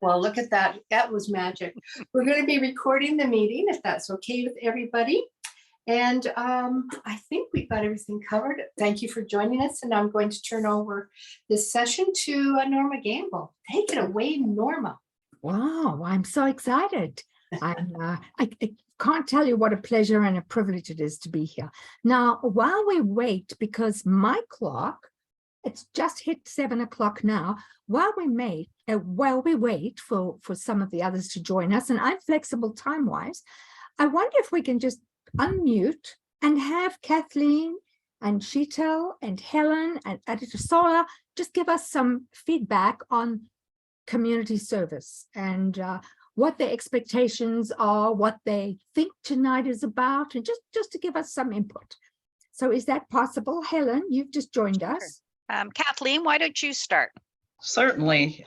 Well, look at that. That was magic. We're going to be recording the meeting, if that's okay with everybody. And I think we've got everything covered. Thank you for joining us. And I'm going to turn over this session to Norma Gamble. Take it away, Norma. Wow, I'm so excited. I can't tell you what a pleasure and a privilege it is to be here. Now, while we wait, because my clock, it's just hit 7 o'clock now, while we wait for some of the others to join us, and I'm flexible time-wise, I wonder if we can just unmute and have Kathleen and Sheetal and Helen and Editor Sola just give us some feedback on community service and what their expectations are, what they think tonight is about, and just to give us some input. So is that possible? Helen, you've just joined us. Kathleen, why don't you start? Certainly,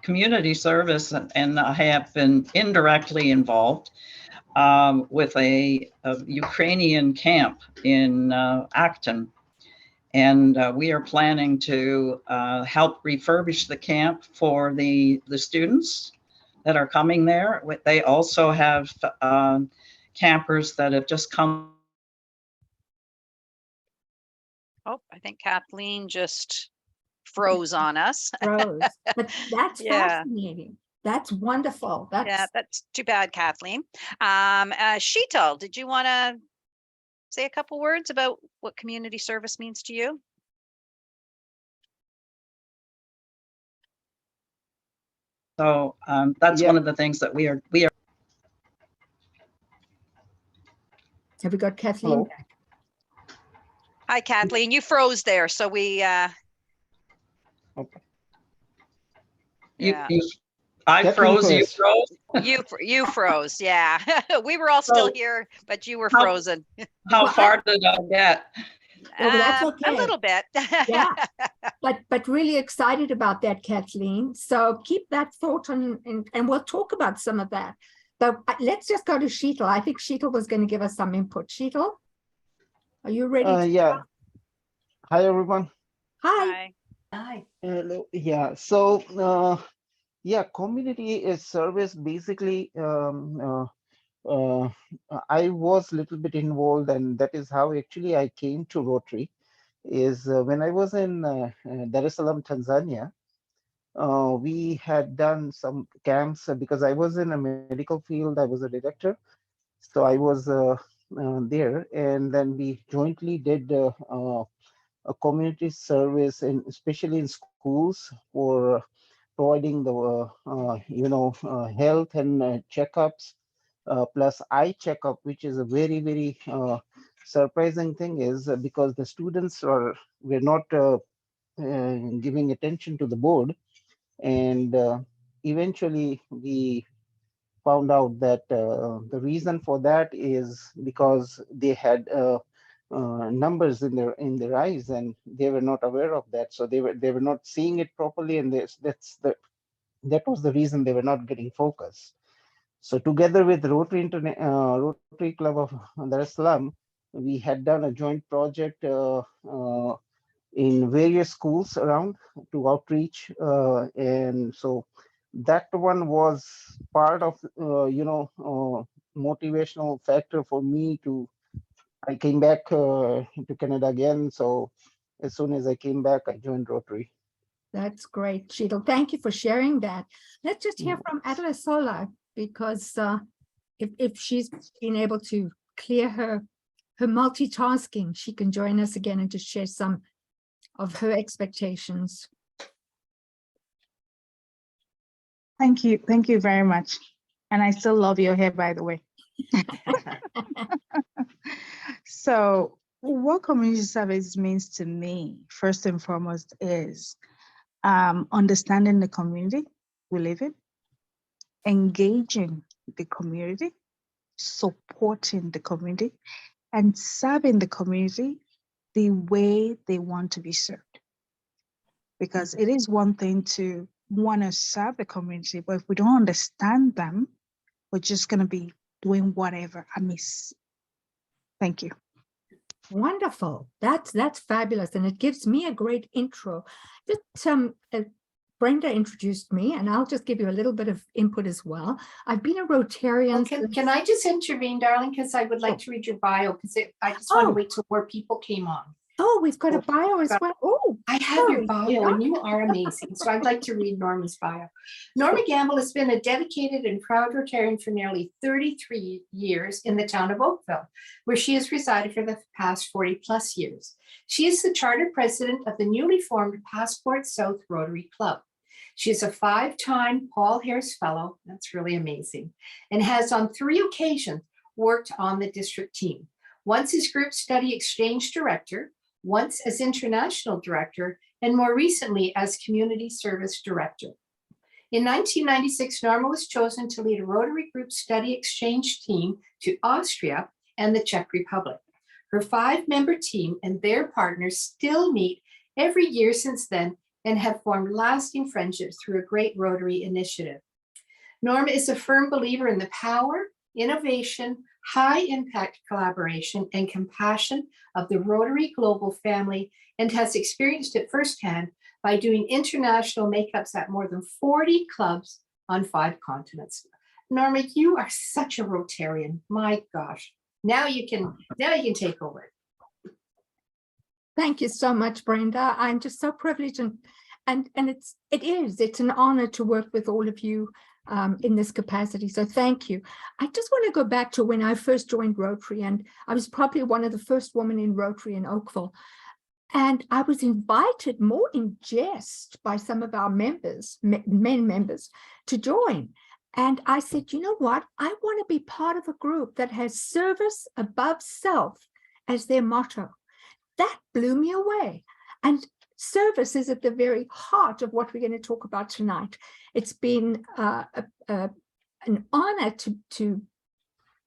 community service, and I have been indirectly involved with a Ukrainian camp in Acton. And we are planning to help refurbish the camp for the students that are coming there. They also have campers that have just come. Oh, I think Kathleen just froze on us. Froze. But that's fascinating. That's wonderful. That's too bad, Kathleen. Sheetal, did you want to say a couple words about what community service means to you? So that's one of the things that we are. Have we got Kathleen back? Hi, Kathleen. You froze there, so we. Okay. Yeah. I froze. You froze. You froze. Yeah, we were all still here, but you were frozen. How far did I get? Well, that's okay. A little bit. Yeah, but really excited about that, Kathleen. So keep that thought on, and we'll talk about some of that. But let's just go to Sheetal. I think Sheetal was going to give us some input. Sheetal, are you ready? Yeah. Hi, everyone. Hi. Hi. Hello. Yeah. So, yeah, community service basically. I was a little bit involved, and that is how actually I came to Rotary. Is when I was in Dar es Salaam, Tanzania. We had done some camps because I was in a medical field. I was a director, so I was there, and then we jointly did a community service, especially in schools, for providing the health and checkups, plus eye checkup, which is a very surprising thing, is because the students were not giving attention to the board, and eventually we found out that the reason for that is because they had numbers in their eyes, and they were not aware of that, so they were not seeing it properly, and that was the reason they were not getting focus. So together with Rotary Club of Dar es Salaam, we had done a joint project in various schools around to outreach, and so that one was part of motivational factor for me to. I came back to Canada again, so as soon as I came back, I joined Rotary. That's great, Sheetal. Thank you for sharing that. Let's just hear from Adela Sola, because if she's been able to clear her multitasking, she can join us again and just share some of her expectations. Thank you very much. And I still love your hair, by the way. So what community service means to me, first and foremost, is understanding the community we live in, engaging the community, supporting the community, and serving the community the way they want to be served. Because it is one thing to want to serve the community, but if we don't understand them, we're just going to be doing whatever amiss. Thank you. Wonderful. That's fabulous, and it gives me a great intro. Just Brenda introduced me, and I'll just give you a little bit of input as well. I've been a Rotarian. Can I just intervene, darling? Because I would like to read your bio, because I just want to wait till more people came on. Oh, we've got a bio as well. Oh, I have your sorry. bio and you are amazing. So I'd like to read Norma's bio. Norma Gamble has been a dedicated and proud Rotarian for nearly 33 years in the town of Oakville, where she has resided for the past 40 plus years. She is the charter president of the newly formed Passport South Rotary Club. She is a 5-time Paul Harris Fellow, that's really amazing, and has on 3 occasions worked on the district team. Once as group study exchange director, once as international director, and more recently as community service director. In 1996, Norma was chosen to lead a Rotary Group study exchange team to Austria and the Czech Republic. Her 5-member team and their partners still meet every year since then and have formed lasting friendships through a great Rotary initiative. Norma is a firm believer in the power, innovation, high impact collaboration, and compassion of the Rotary global family, and has experienced it firsthand by doing international makeups at more than 40 clubs on 5 continents. Norma, you are such a Rotarian. My gosh. Now you can take over. Thank you so much, Brenda. I'm just so privileged, and it's an honor to work with all of you in this capacity. So thank you. I just want to go back to when I first joined Rotary, and I was probably one of the first women in Rotary in Oakville. And I was invited more in jest by some of our members, men members, to join. And I said, you know what? I want to be part of a group that has service above self as their motto. That blew me away. And service is at the very heart of what we're going to talk about tonight. It's been an honor to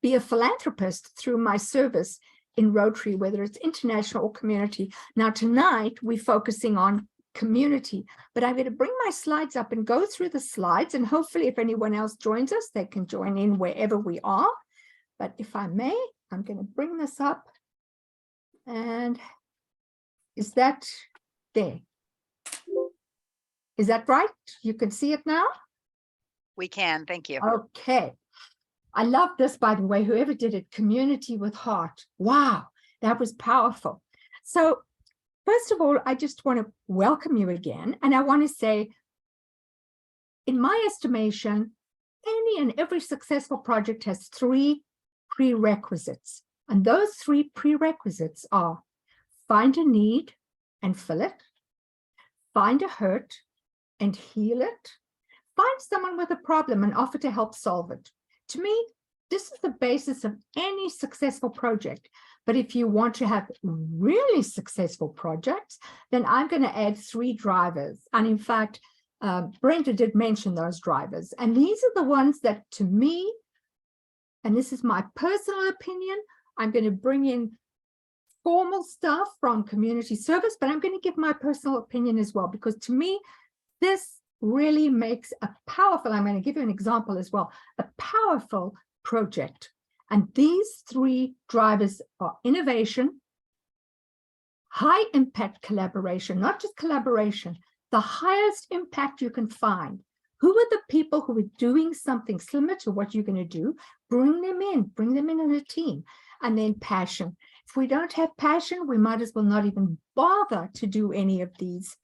be a philanthropist through my service in Rotary, whether it's international or community. Now, tonight, we're focusing on community, but I'm going to bring my slides up and go through the slides, and hopefully if anyone else joins us, they can join in wherever we are. But if I may, I'm going to bring this up. And is that there? Is that right? You can see it now? We can, thank you. Okay. I love this, by the way, whoever did it, community with heart. Wow, that was powerful. So first of all, I just want to welcome you again. And I want to say, in my estimation, any and every successful project has 3 prerequisites. And those 3 prerequisites are: find a need and fill it, find a hurt and heal it, find someone with a problem and offer to help solve it. To me, this is the basis of any successful project. But if you want to have really successful projects, then I'm going to add 3 drivers. And in fact, Brenda did mention those drivers. And these are the ones that, to me, and this is my personal opinion, I'm going to bring in formal stuff from community service, but I'm going to give my personal opinion as well, because to me, this really makes a powerful, I'm going to give you an example as well, a powerful project. And these 3 drivers are innovation, high impact collaboration, not just collaboration, the highest impact you can find. Who are the people who are doing something similar to what you're going to do? Bring them in a team. And then passion. If we don't have passion, we might as well not even bother to do any of these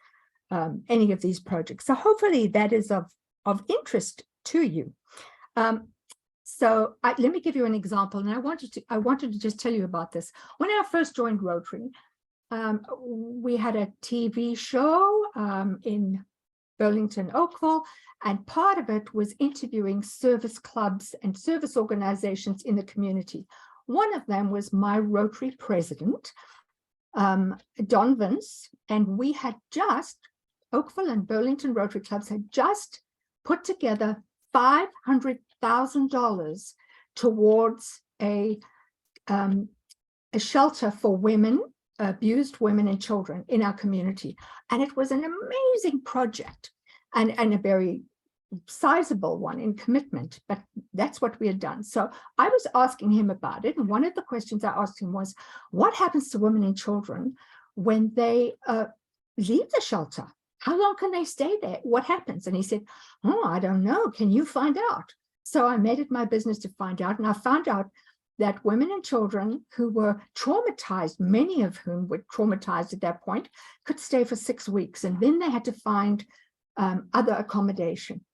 projects. So hopefully that is of interest to you. So let me give you an example, and I wanted to just tell you about this. When I first joined Rotary, we had a TV show in Burlington, Oakville, and part of it was interviewing service clubs and service organizations in the community. One of them was my Rotary president, Don Vince, and we had just, Oakville and Burlington Rotary Clubs had just put together $500,000 towards a shelter for women, abused women and children in our community. And it was an amazing project and a very sizable one in commitment, but that's what we had done. So I was asking him about it. And one of the questions I asked him was, what happens to women and children when they leave the shelter? how long can they stay there? What happens? And he said, oh, I don't know. Can you find out? So I made it my business to find out. And I found out that women and children who were traumatized, many of whom were traumatized at that point, could stay for 6 weeks. And then they had to find other accommodation.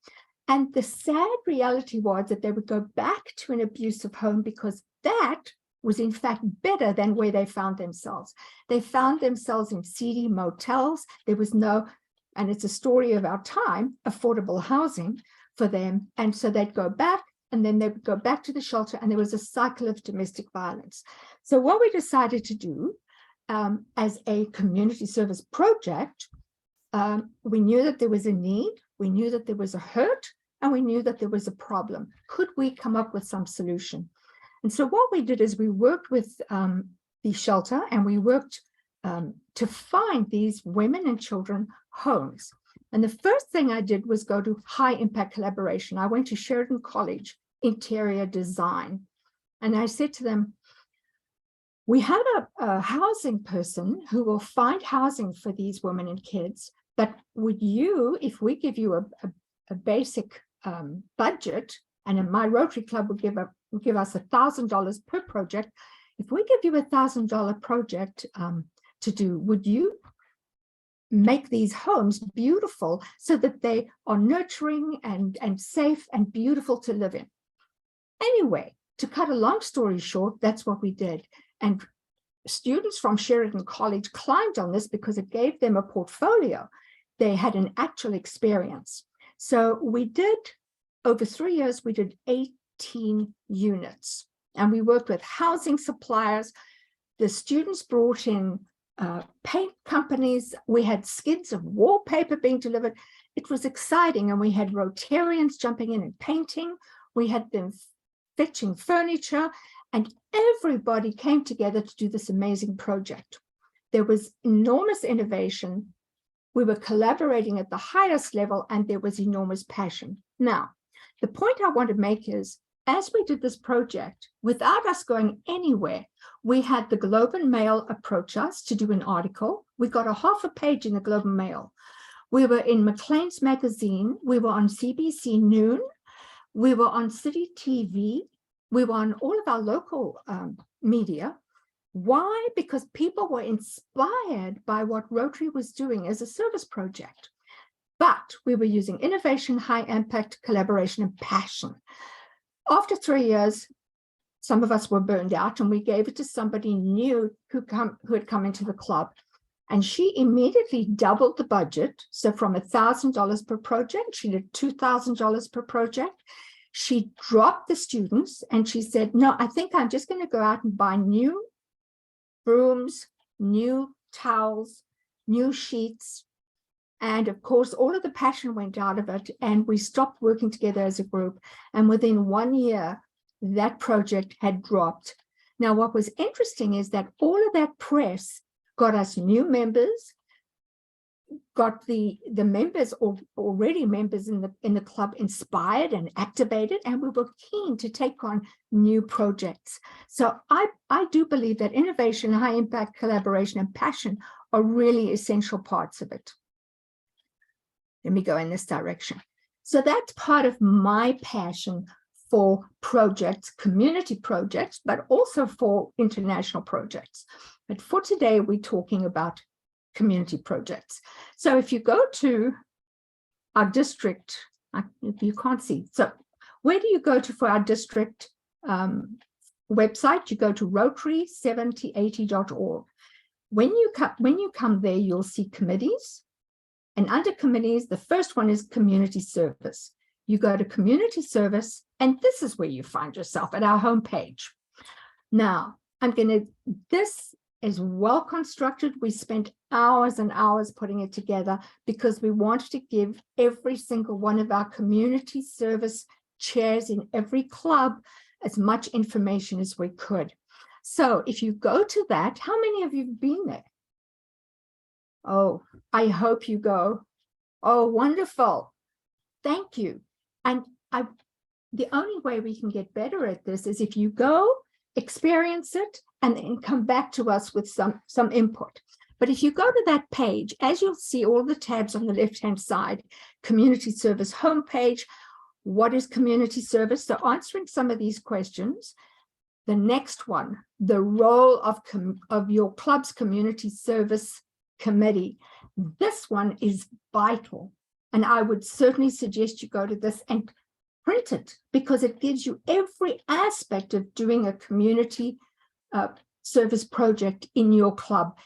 And the sad reality was that they would go back to an abusive home because that was in fact better than where they found themselves. They found themselves in seedy motels. There was no, and it's a story of our time, affordable housing for them. And so they'd go back, and then they would go back to the shelter, and there was a cycle of domestic violence. So what we decided to do as a community service project, we knew that there was a need, we knew that there was a hurt, and we knew that there was a problem. Could we come up with some solution? And so what we did is we worked with the shelter, and we worked to find these women and children homes. And the first thing I did was go to high impact collaboration. I went to Sheridan College, interior design. And I said to them, we have a housing person who will find housing for these women and kids, but would you, if we give you a basic budget, and in my Rotary Club would give us $1,000 per project, if we give you $1,000 project to do, would you make these homes beautiful so that they are nurturing and safe and beautiful to live in? Anyway, to cut a long story short, that's what we did. And students from Sheridan College climbed on this because it gave them a portfolio. They had an actual experience. So we did, over 3 years, we did 18 units. And we worked with housing suppliers. The students brought in paint companies. We had skids of wallpaper being delivered. It was exciting. And we had Rotarians jumping in and painting. We had them fetching furniture, and everybody came together to do this amazing project. There was enormous innovation. We were collaborating at the highest level, and there was enormous passion. Now, the point I want to make is, as we did this project, without us going anywhere, we had the Globe and Mail approach us to do an article. We got a half a page in the Globe and Mail. We were in Maclean's magazine. We were on CBC Noon. We were on City TV. We were on all of our local media. Why? Because people were inspired by what Rotary was doing as a service project. But we were using innovation, high impact, collaboration, and passion. After 3 years, some of us were burned out, and we gave it to somebody new who had come into the club. And she immediately doubled the budget. So from $1,000 per project, she did $2,000 per project. She dropped the students, and she said, no, I think I'm just going to go out and buy new brooms, new towels, new sheets. And of course, all of the passion went out of it, and we stopped working together as a group. And within 1 year, that project had dropped. Now, what was interesting is that all of that press got us new members, got the members, already members in the club, inspired and activated, and we were keen to take on new projects. So I do believe that innovation, high impact, collaboration, and passion are really essential parts of it. Let me go in this direction. So that's part of my passion for projects, community projects, but also for international projects. But for today, we're talking about community projects. So if you go to our district, you can't see. So where do you go to for our district website? You go to rotary7080.org. When you come there, you'll see committees. And under committees, the first one is community service. You go to community service, and this is where you find yourself at our homepage. Now, this is well constructed. We spent hours and hours putting it together because we wanted to give every single one of our community service chairs in every club as much information as we could. So if you go to that, how many of you have been there? Oh, I hope you go. Oh, wonderful. Thank you. And the only way we can get better at this is if you go, experience it, and then come back to us with some input. But if you go to that page, as you'll see all the tabs on the left-hand side, community service homepage, what is community service? So answering some of these questions. The next one, the role of your club's community service committee. This one is vital. And I would certainly suggest you go to this and print it, because it gives you every aspect of doing a community service project in your club.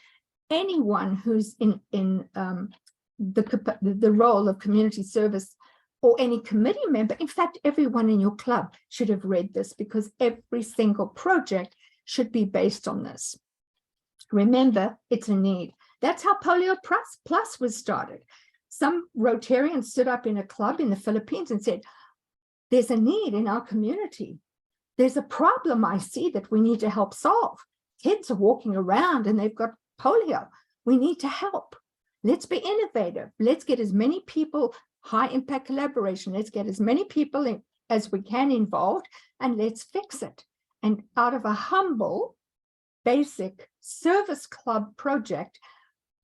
Anyone who's in the role of community service, or any committee member, in fact, everyone in your club should have read this, because every single project should be based on this. Remember, it's a need. That's how Polio Plus was started. Some Rotarians stood up in a club in the Philippines and said, there's a need in our community. There's a problem I see that we need to help solve. Kids are walking around and they've got polio. We need to help. Let's be innovative. Let's get as many people, high impact collaboration. Let's get as many people as we can involved, and let's fix it. And out of a humble, basic service club project,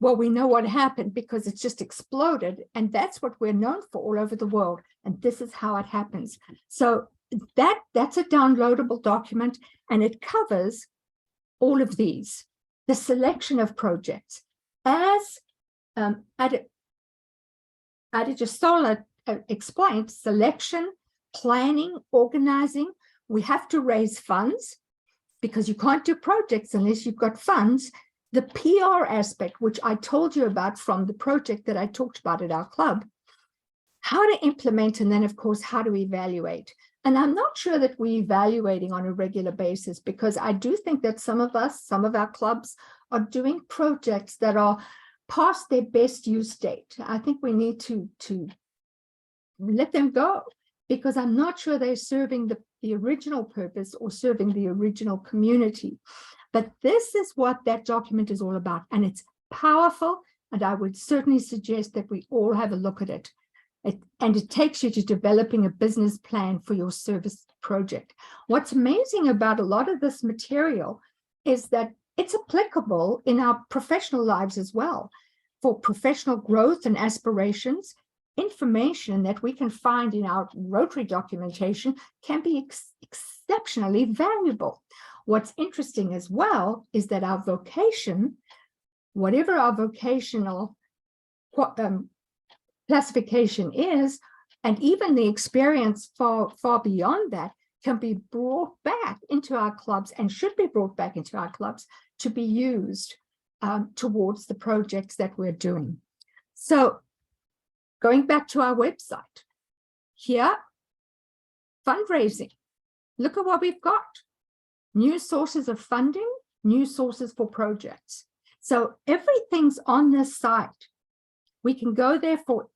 well, we know what happened because it's just exploded. And that's what we're known for all over the world. And this is how it happens. So that's a downloadable document, and it covers all of these. The selection of projects. As Adejosola explained, selection, planning, organizing. We have to raise funds, because you can't do projects unless you've got funds. The PR aspect, which I told you about from the project that I talked about at our club, how to implement, and then of course, how to evaluate. And I'm not sure that we're evaluating on a regular basis, because I do think that some of our clubs are doing projects that are past their best use date. I think we need to let them go, because I'm not sure they're serving the original purpose or serving the original community. But this is what that document is all about, and it's powerful, and I would certainly suggest that we all have a look at it. And it takes you to developing a business plan for your service project. What's amazing about a lot of this material is that it's applicable in our professional lives as well. For professional growth and aspirations, information that we can find in our Rotary documentation can be exceptionally valuable. What's interesting as well is that our vocation, whatever our vocational classification is, and even the experience far beyond that, can be brought back into our clubs, and should be brought back into our clubs to be used towards the projects that we're doing. So going back to our website, here, fundraising. Look at what we've got. New sources of funding, new sources for projects. So everything's on this site. We can go there for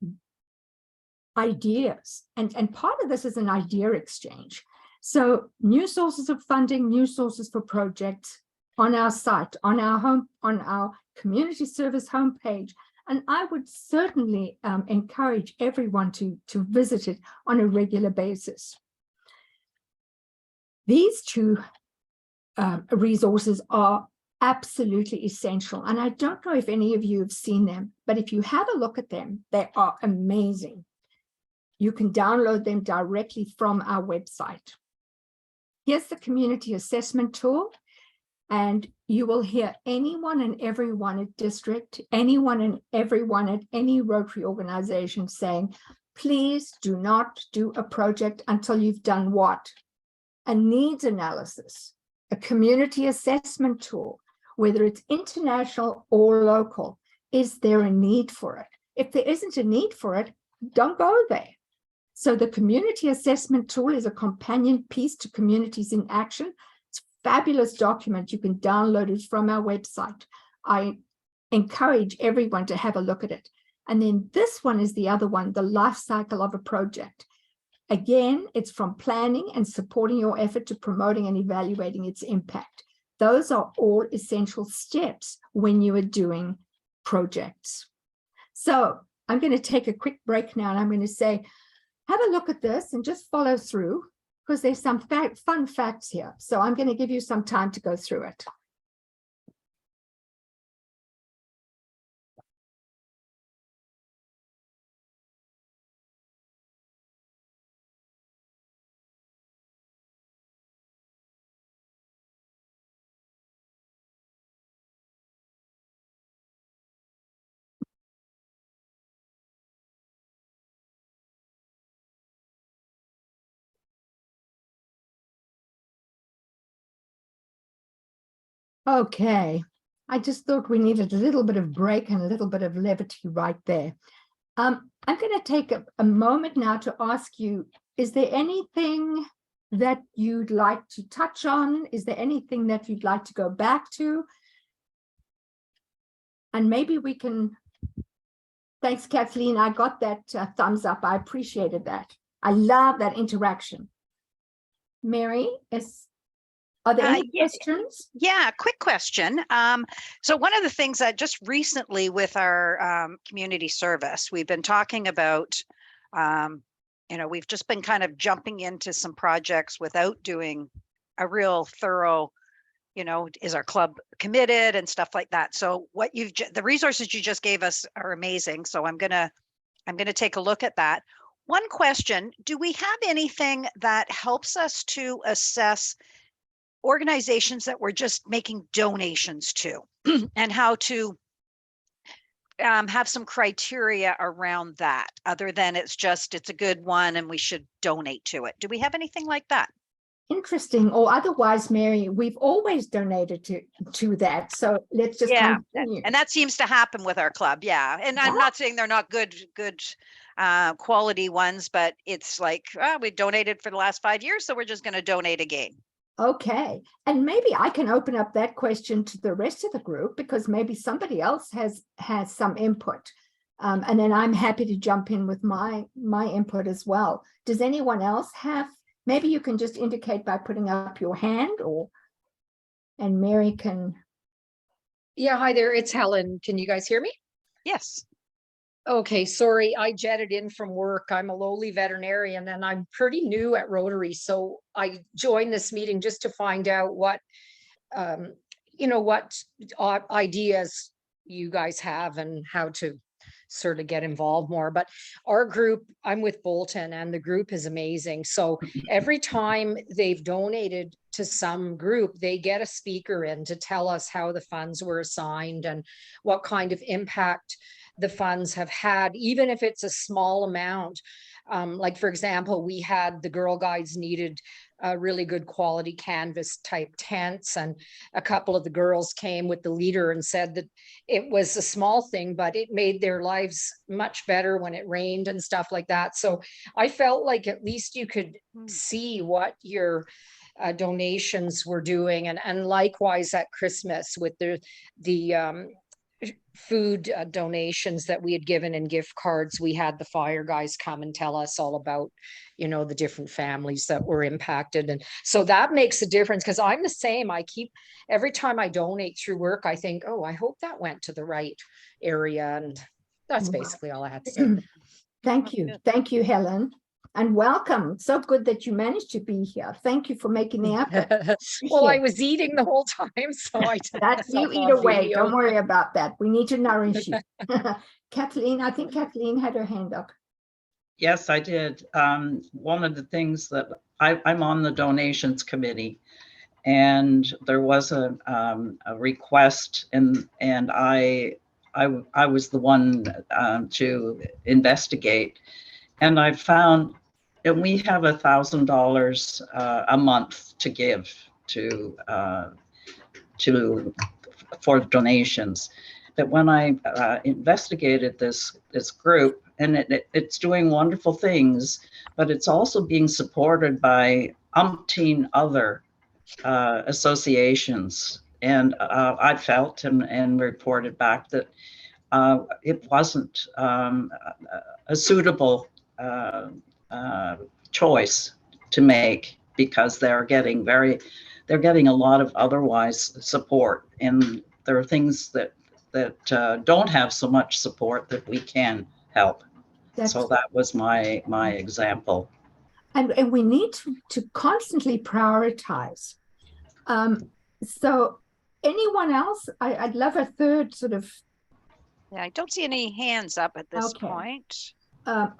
ideas. And part of this is an idea exchange. So new sources of funding, new sources for projects on our site, on our community service homepage. And I would certainly encourage everyone to visit it on a regular basis. These two resources are absolutely essential. And I don't know if any of you have seen them, but if you have a look at them, they are amazing. You can download them directly from our website. Here's the community assessment tool. And you will hear anyone and everyone at district, anyone and everyone at any Rotary organization saying, please do not do a project until you've done what? A needs analysis, a community assessment tool, whether it's international or local. Is there a need for it? If there isn't a need for it, don't go there. So the community assessment tool is a companion piece to Communities in Action. Fabulous document. You can download it from our website. I encourage everyone to have a look at it. And then this one is the other one, the life cycle of a project. Again, it's from planning and supporting your effort to promoting and evaluating its impact. Those are all essential steps when you are doing projects. So I'm going to take a quick break now, and I'm going to say, have a look at this and just follow through, because there's some fun facts here. So I'm going to give you some time to go through it. Okay. I just thought we needed a little bit of break and a little bit of levity right there. I'm going to take a moment now to ask you, is there anything that you'd like to touch on? Is there anything that you'd like to go back to? And maybe we can, thanks, Kathleen. I got that thumbs up. I appreciated that. I love that interaction. Mary, are there any questions? Yeah, quick question. So one of the things that just recently with our community service, we've been talking about, we've just been kind of jumping into some projects without doing a real thorough, is our club committed and stuff like that. So what the resources you just gave us are amazing. So I'm gonna take a look at that. One question, do we have anything that helps us to assess organizations that we're just making donations to and how to have some criteria around that, other than it's a good one and we should donate to it? Do we have anything like that? Interesting. Or otherwise, Mary, we've always donated to that. So let's just continue. And that seems to happen with our club. Yeah. And I'm not saying they're not good quality ones, but it's like, we donated for the last 5 years, so we're just going to donate again. Okay. And maybe I can open up that question to the rest of the group, because maybe somebody else has some input. And then I'm happy to jump in with my input as well. Does anyone else have? Maybe you can just indicate by putting up your hand, and Mary can. Yeah, hi there, it's Helen. Can you guys hear me? Yes. Okay, sorry, I jetted in from work. I'm a lowly veterinarian and I'm pretty new at Rotary. So I joined this meeting just to find out what ideas you guys have and how to sort of get involved more. But our group, I'm with Bolton, and the group is amazing. So every time they've donated to some group, they get a speaker in to tell us how the funds were assigned and what kind of impact the funds have had, even if it's a small amount. Like, for example, we had the Girl Guides needed really good quality canvas type tents, and a couple of the girls came with the leader and said that it was a small thing, but it made their lives much better when it rained and stuff like that. So I felt like at least you could see what your donations were doing, and likewise at Christmas with the food donations that we had given in gift cards. We had the fire guys come and tell us all about, the different families that were impacted. And so that makes a difference, because I'm the same. Every time I donate through work, I think, oh, I hope that went to the right area. And that's basically all I had to say. Thank you. Thank you, Helen. And welcome. So good that you managed to be here. Thank you for making the effort. Well, I was eating the whole time, so I That's you eat away. Video. Don't worry about that. We need to nourish you. Kathleen, I think Kathleen had her hand up. Yes, I did. One of the things that I'm on the donations committee, and there was a request, and I was the one to investigate, and I found. And we have $1,000 a month to give for donations. But when I investigated this group, and it's doing wonderful things, but it's also being supported by umpteen other associations. And I felt and reported back that it wasn't a suitable choice to make, because they're getting a lot of otherwise support, and there are things that don't have so much support that we can help. So that was my example. And we need to constantly prioritize. So anyone else? I'd love a third sort of. Yeah, I don't see any hands up at this point.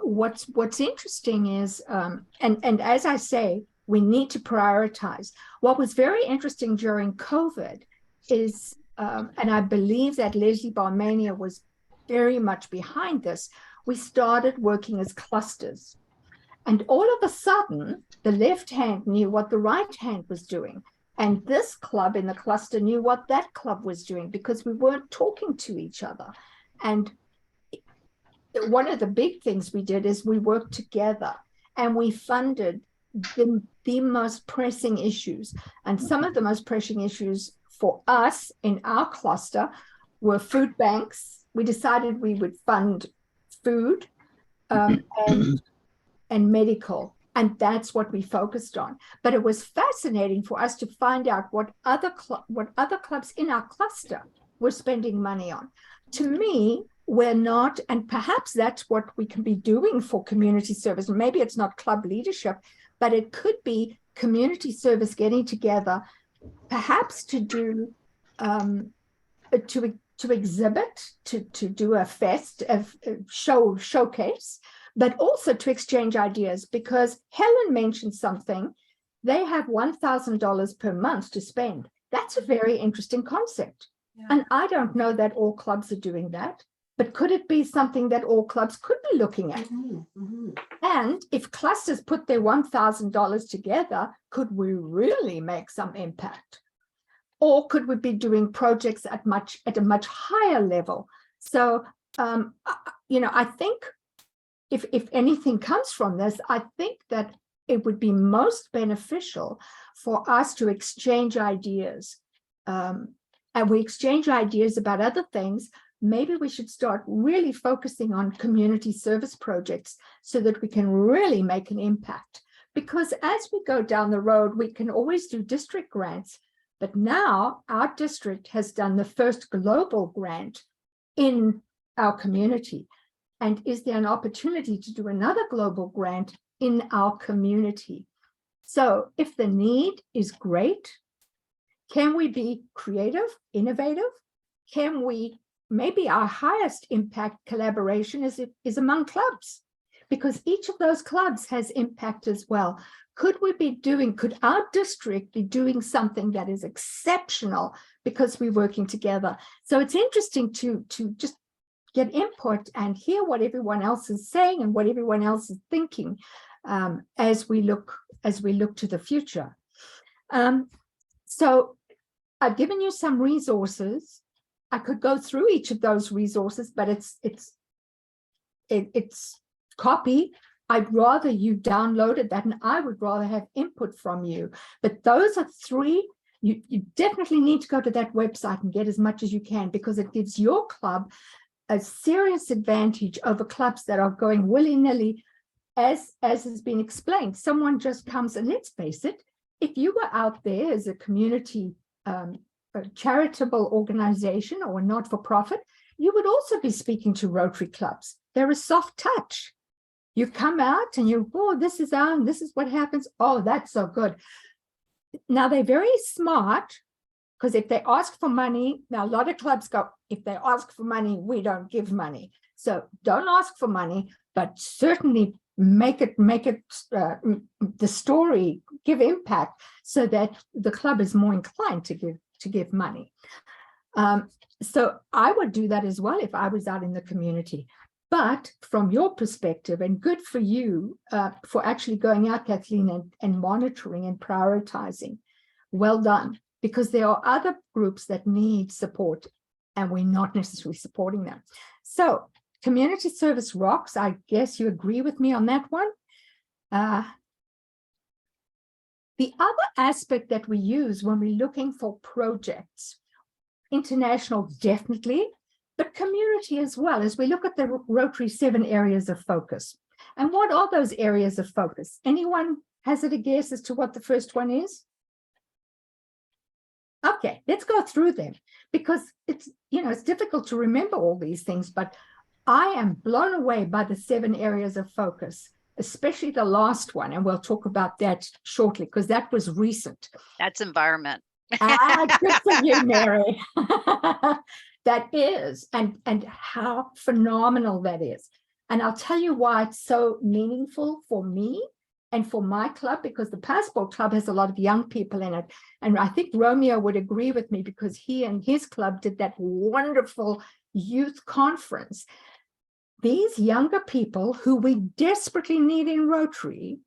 What's interesting is, and as I say, we need to prioritize. What was very interesting during COVID is, and I believe that Leslie Barmania was very much behind this, we started working as clusters. And all of a sudden, the left hand knew what the right hand was doing. And this club in the cluster knew what that club was doing because we weren't talking to each other. And one of the big things we did is we worked together and we funded the most pressing issues. And some of the most pressing issues for us in our cluster were food banks. We decided we would fund food and medical. And that's what we focused on. But it was fascinating for us to find out what other clubs in our cluster were spending money on. To me, we're not, and perhaps that's what we can be doing for community service. Maybe it's not club leadership, but it could be community service getting together, perhaps to do, to exhibit, to do a fest, showcase, but also to exchange ideas, because Helen mentioned something. They have $1,000 per month to spend. That's a very interesting concept. Yeah. And I don't know that all clubs are doing that, but could it be something that all clubs could be looking at? And if clusters put their $1,000 together, could we really make some impact? Or could we be doing projects at a much higher level? So, I think if anything comes from this, I think that it would be most beneficial for us to exchange ideas. And we exchange ideas about other things. Maybe we should start really focusing on community service projects so that we can really make an impact. Because as we go down the road, we can always do district grants. But now our district has done the first global grant in our community. And is there an opportunity to do another global grant in our community? So if the need is great, can we be creative, innovative? Can we, maybe our highest impact collaboration is among clubs, because each of those clubs has impact as well. Could our district be doing something that is exceptional because we're working together? So it's interesting to just get input and hear what everyone else is saying and what everyone else is thinking as we look to the future. So I've given you some resources. I could go through each of those resources, but it's copy. I'd rather you downloaded that, and I would rather have input from you. But those are three. You definitely need to go to that website and get as much as you can, because it gives your club a serious advantage over clubs that are going willy-nilly, as has been explained. Someone just comes, and let's face it, if you were out there as a community a charitable organization or a not-for-profit, you would also be speaking to Rotary clubs. They're a soft touch. You come out and this is what happens. Oh, that's so good. Now they're very smart, because if they ask for money, now a lot of clubs go, if they ask for money, we don't give money. So don't ask for money, but certainly make it the story, give impact, so that the club is more inclined to give money. So I would do that as well if I was out in the community. But from your perspective, and good for you for actually going out, Kathleen, and monitoring and prioritizing. Well done, because there are other groups that need support and we're not necessarily supporting them. So community service rocks. I guess you agree with me on that one. The other aspect that we use when we're looking for projects, international definitely, but community as well, as we look at the Rotary 7 areas of focus. And what are those areas of focus? Anyone hazard a guess as to what the first one is? Okay, let's go through them, because it's difficult to remember all these things, but I am blown away by the 7 areas of focus, especially the last one. And we'll talk about that shortly, because that was recent. That's environment. Good for you, Mary. That is, and how phenomenal that is. And I'll tell you why it's so meaningful for me and for my club, because the Passport Club has a lot of young people in it. And I think Romeo would agree with me, because he and his club did that wonderful youth conference. These younger people who we desperately need in Rotary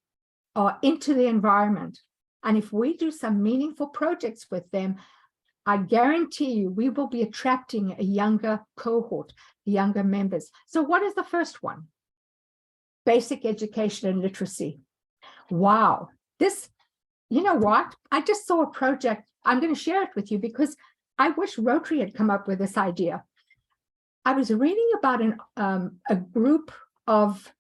are into the environment. And if we do some meaningful projects with them, I guarantee you we will be attracting a younger cohort, younger members. So what is the first one? Basic education and literacy. Wow. This, you know what? I just saw a project. I'm going to share it with you because I wish Rotary had come up with this idea. I was reading about a group of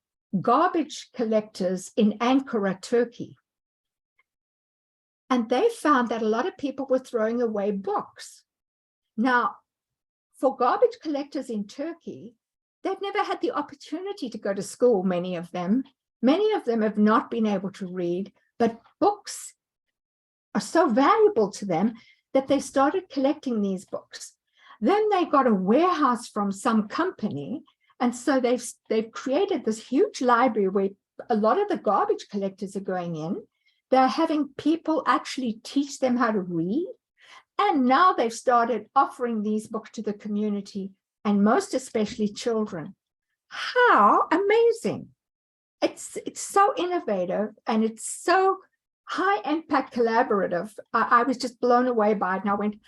garbage collectors in Ankara, Turkey. And they found that a lot of people were throwing away books. Now, for garbage collectors in Turkey, they've never had the opportunity to go to school, many of them. Many of them have not been able to read, but books are so valuable to them that they started collecting these books. Then they got a warehouse from some company, and so they've created this huge library where a lot of the garbage collectors are going in. They're having people actually teach them how to read. And now they've started offering these books to the community, and most especially children. How amazing. It's so innovative, and it's so high impact collaborative. I was just blown away by it. And I went,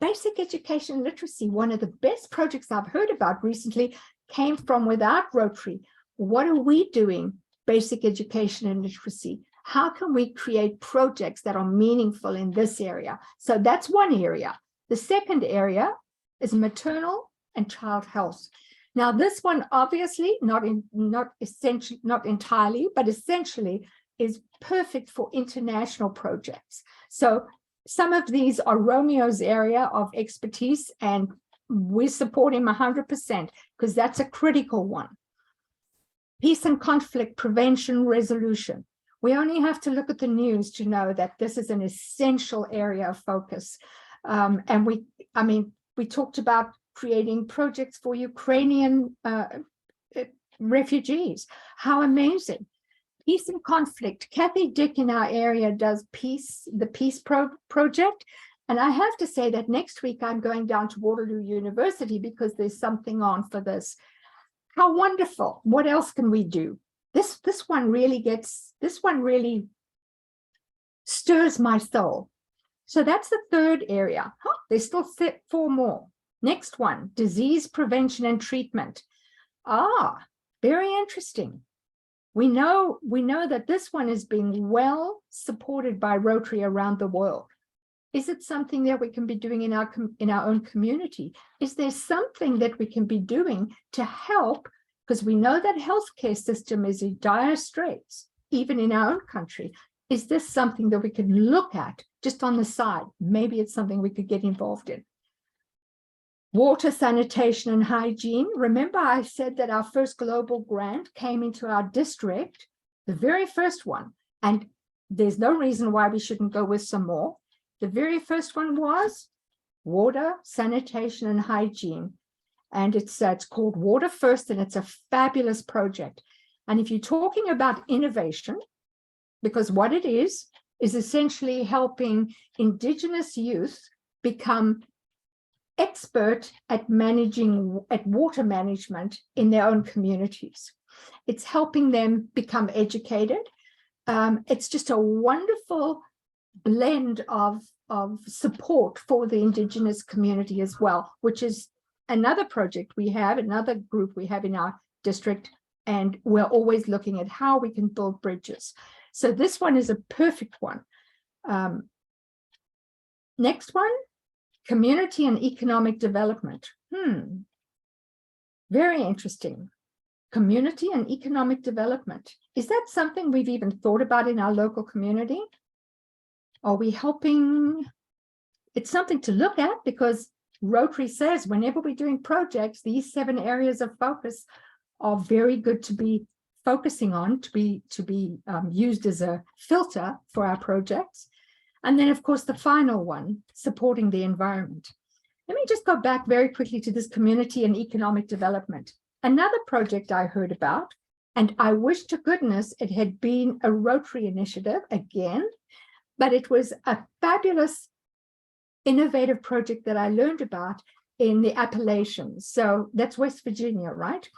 basic education and literacy, one of the best projects I've heard about recently came from without Rotary. What are we doing? Basic education and literacy. How can we create projects that are meaningful in this area? So that's one area. The second area is maternal and child health. Now, this one obviously not entirely, but essentially is perfect for international projects. So some of these are Romeo's area of expertise, and we support him 100% because that's a critical one. Peace and conflict prevention resolution. We only have to look at the news to know that this is an essential area of focus. And we talked about creating projects for Ukrainian refugees. How amazing. Peace and conflict. Kathy Dick in our area does the Peace Project. And I have to say that next week I'm going down to Waterloo University because there's something on for this. How wonderful. What else can we do? This one really stirs my soul. So that's the third area. Oh, there's still 4 more. Next one, disease prevention and treatment. Ah, very interesting. We know that this one is being well supported by Rotary around the world. Is it something that we can be doing in our own community? Is there something that we can be doing to help? Because we know that healthcare system is in dire straits, even in our own country. Is this something that we can look at just on the side? Maybe it's something we could get involved in. Water, sanitation, and hygiene. Remember, I said that our first global grant came into our district, the very first one, and there's no reason why we shouldn't go with some more. The very first one was water, sanitation, and hygiene. And it's called Water First, and it's a fabulous project. And if you're talking about innovation, because what it is essentially helping Indigenous youth become expert at water management in their own communities. It's helping them become educated. It's just a wonderful blend of support for the Indigenous community as well, which is another project we have, another group we have in our district, and we're always looking at how we can build bridges. So this one is a perfect one. Next one, community and economic development. Very interesting. Community and economic development. Is that something we've even thought about in our local community? Are we helping? It's something to look at, because Rotary says whenever we're doing projects, these 7 areas of focus are very good to be focusing on, to be used as a filter for our projects. And then, of course, the final one, supporting the environment. Let me just go back very quickly to this community and economic development. Another project I heard about, and I wish to goodness it had been a Rotary initiative again, but it was a fabulous, innovative project that I learned about in the Appalachians. So that's West Virginia, right?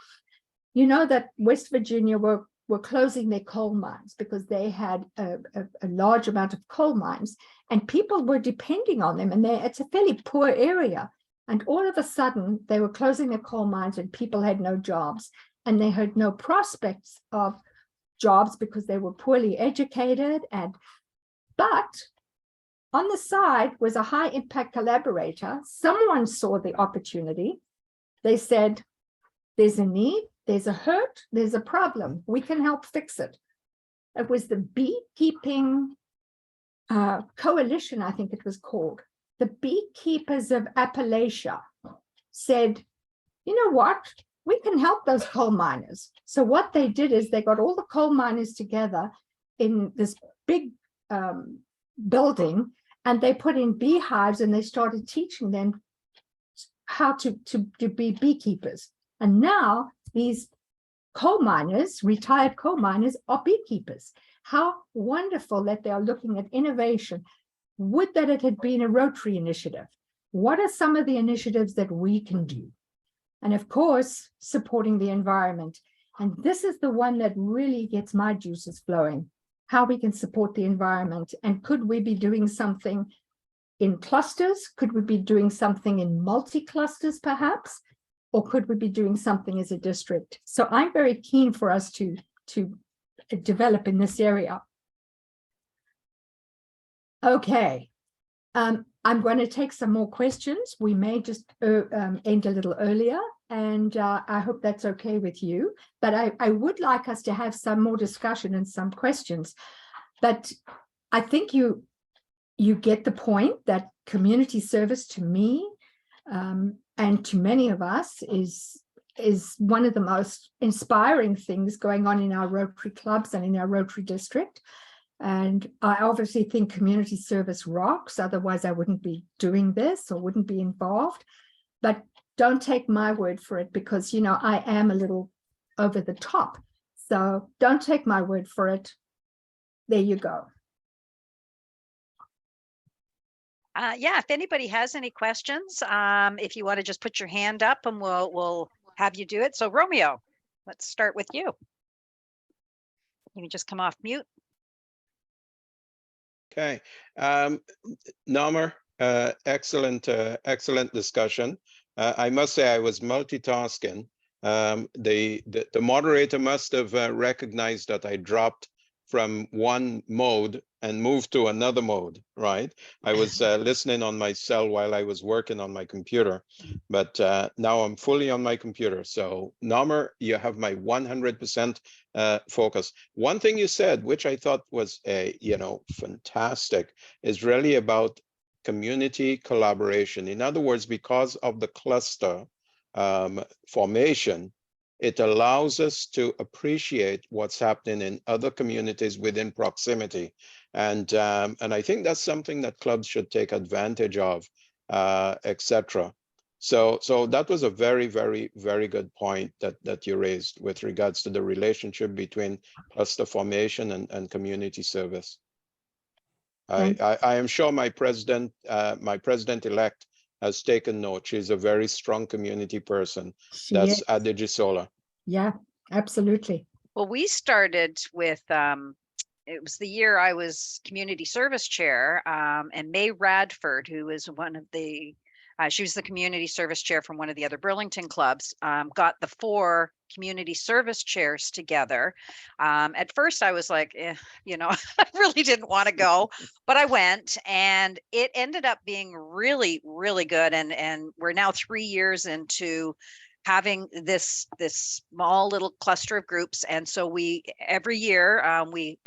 You know that West Virginia were were closing their coal mines because they had a large amount of coal mines and people were depending on them. And it's a fairly poor area. And all of a sudden they were closing their coal mines and people had no jobs and they had no prospects of jobs because they were poorly educated. But on the side was a high impact collaborator. Someone saw the opportunity. They said, there's a need, there's a hurt, there's a problem. We can help fix it. It was the Beekeeping Coalition, I think it was called. The beekeepers of Appalachia said, you know what? We can help those coal miners. So what they did is they got all the coal miners together in this big building, and they put in beehives and they started teaching them how to be beekeepers. And now these coal miners, retired coal miners, are beekeepers. How wonderful that they are looking at innovation. Would that it had been a Rotary initiative. What are some of the initiatives that we can do? And of course, supporting the environment. And this is the one that really gets my juices flowing, how we can support the environment. And could we be doing something in clusters? Could we be doing something in multi-clusters perhaps? Or could we be doing something as a district? So I'm very keen for us to develop in this area. Okay, I'm going to take some more questions. We may just end a little earlier, and I hope that's okay with you. But I would like us to have some more discussion and some questions. But I think you get the point that community service to me and to many of us is one of the most inspiring things going on in our Rotary clubs and in our Rotary district. And I obviously think community service rocks, otherwise I wouldn't be doing this or wouldn't be involved. But don't take my word for it because, you know, I am a little over the top. So don't take my word for it. There you go. Yeah, if anybody has any questions, if you want to just put your hand up and we'll have you do it. So Romeo, let's start with you. You can just come off mute. Okay, Namer, excellent discussion. I must say I was multitasking. The moderator must have recognized that I dropped from one mode and moved to another mode, right? I was listening on my cell while I was working on my computer, but now I'm fully on my computer. So Namer, you have my 100% focus. One thing you said, which I thought was fantastic, is really about community collaboration. In other words, because of the cluster formation, it allows us to appreciate what's happening in other communities within proximity. And I think that's something that clubs should take advantage of, etc. So that was a very, very, very good point that you raised with regards to the relationship between cluster formation and community service. I am sure my president-elect has taken note. She's a very strong community person. That's Adejisola. Yeah, absolutely. Well, we started with, it was the year I was community service chair, and May Radford, who is one of the, she was the community service chair from one of the other Burlington clubs, got the 4 community service chairs together. At first I was like, I really didn't want to go, but I went and it ended up being really, really good. And we're now 3 years into having this small little cluster of groups. And so we, every year, we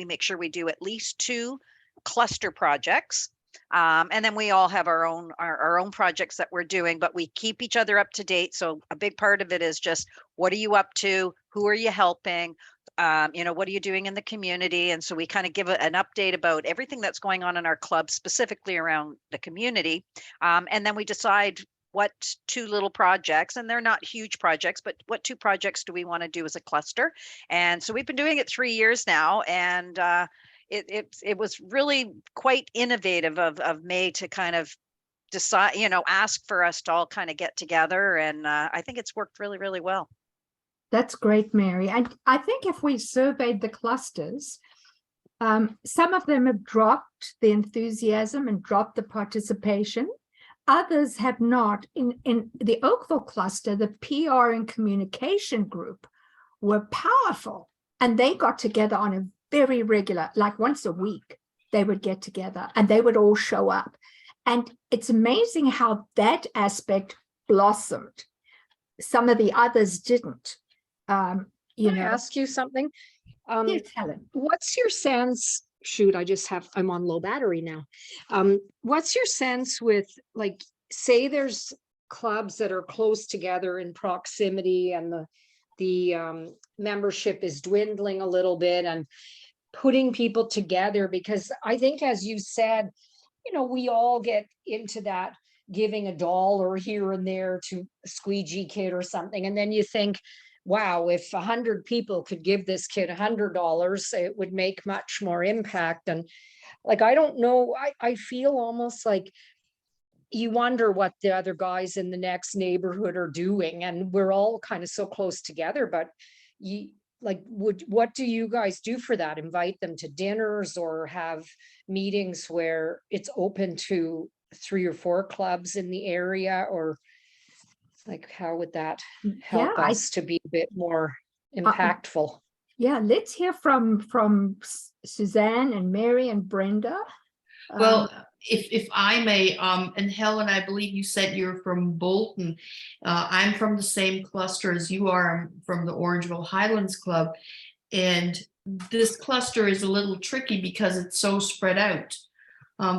make sure we do at least 2 cluster projects. And then we all have our own projects that we're doing, but we keep each other up to date. So a big part of it is just, what are you up to? Who are you helping? What are you doing in the community? And so we kind of give an update about everything that's going on in our club, specifically around the community. And then we decide what 2 little projects, and they're not huge projects, but what 2 projects do we want to do as a cluster? And so we've been doing it 3 years now, and it was really quite innovative of May to kind of decide, ask for us to all kind of get together, and I think it's worked really, really well. That's great, Mary. And I think if we surveyed the clusters, some of them have dropped the enthusiasm and dropped the participation. Others have not. In the Oakville cluster, the PR and communication group were powerful, and they got together on a very regular, like once a week, they would get together and they would all show up. And it's amazing how that aspect blossomed. Some of the others didn't. Can I ask you something? Yes, Helen. What's your sense? Shoot, I'm on low battery now. What's your sense with, like, say there's clubs that are close together in proximity and the membership is dwindling a little bit, and putting people together, because I think, as you said, we all get into that giving $1 here and there to a squeegee kid or something. And then you think, wow, if 100 people could give this kid $100, it would make much more impact. And like, I don't know, I feel almost like you wonder what the other guys in the next neighborhood are doing. And we're all kind of so close together, but what do you guys do for that? Invite them to dinners or have meetings where it's open to 3 or 4 clubs in the area? Or like, how would that help us to be a bit more impactful? Yeah, let's hear from Suzanne and Mary and Brenda. Well, if I may, and Helen, I believe you said you're from Bolton. I'm from the same cluster as you are. I'm from the Orangeville Highlands Club. And this cluster is a little tricky because it's so spread out.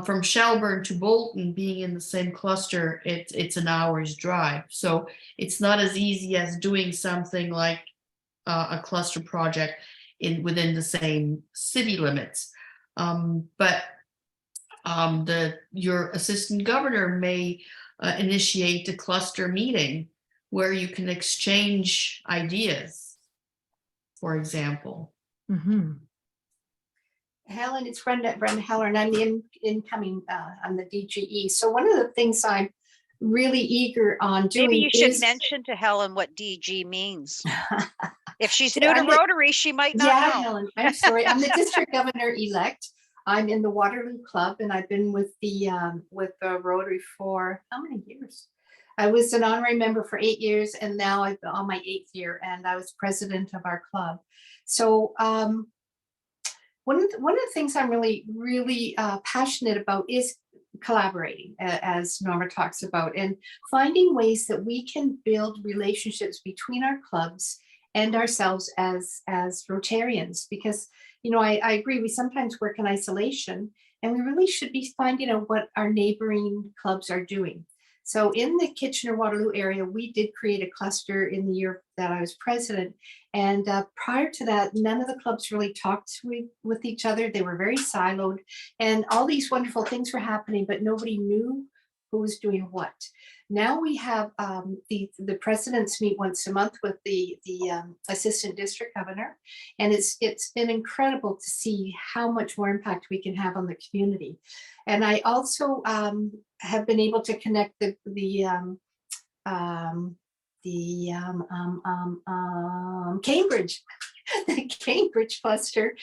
From Shelburne to Bolton, being in the same cluster, it's an hour's drive. So it's not as easy as doing something like a cluster project within the same city limits. But your assistant governor may initiate a cluster meeting where you can exchange ideas, for example. Mm-hmm. Helen, it's Brenda Heller, and I'm the incoming on the DGE. So one of the things I'm really eager on doing Maybe you should is mention to Helen what DG means. If she's new to Rotary, she might not know. Helen, I'm sorry. I'm the district governor-elect. I'm in the Waterloo Club, and I've been with the Rotary for how many years? I was an honorary member for 8 years, and now I'm on my 8th year, and I was president of our club. So one of the things I'm really passionate about is collaborating, as Norma talks about, and finding ways that we can build relationships between our clubs and ourselves as Rotarians, because I agree, we sometimes work in isolation, and we really should be finding out what our neighboring clubs are doing. So in the Kitchener-Waterloo area, we did create a cluster in the year that I was president. And prior to that, none of the clubs really talked with each other. They were very siloed, and all these wonderful things were happening, but nobody knew who was doing what. Now we have the presidents meet once a month with the assistant district governor, and it's been incredible to see how much more impact we can have on the community. And I also have been able to connect the Cambridge, the Cambridge cluster,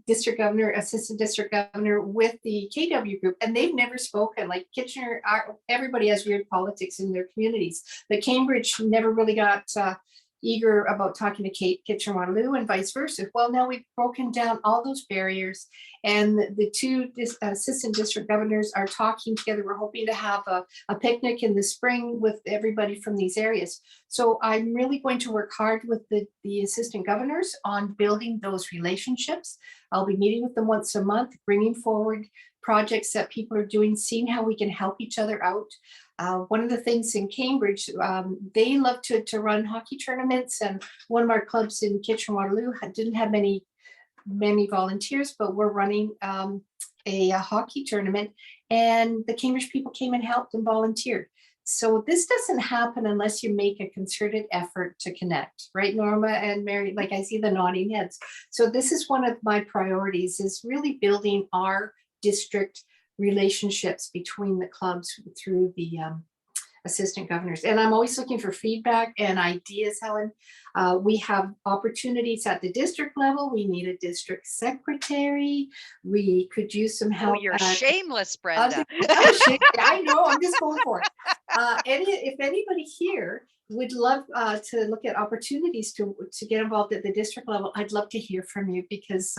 district governor, assistant district governor with the KW group, and they've never spoken. Like Kitchener, everybody has weird politics in their communities, but Cambridge never really got eager about talking to Kitchener-Waterloo and vice versa. Well, now we've broken down all those barriers, and the two assistant district governors are talking together. We're hoping to have a picnic in the spring with everybody from these areas. So I'm really going to work hard with the assistant governors on building those relationships. I'll be meeting with them once a month, bringing forward projects that people are doing, seeing how we can help each other out. One of the things in Cambridge, they love to run hockey tournaments, and one of our clubs in Kitchener-Waterloo didn't have many volunteers, but we're running a hockey tournament, and the Cambridge people came and helped and volunteered. So this doesn't happen unless you make a concerted effort to connect, right, Norma and Mary? Like, I see the nodding heads. So this is one of my priorities, is really building our district relationships between the clubs through the assistant governors. And I'm always looking for feedback and ideas, Helen. We have opportunities at the district level. We need a district secretary. We could use some Oh, help. you're at shameless, Brenda. I know, I'm just going for it. If anybody here would love to look at opportunities to get involved at the district level, I'd love to hear from you because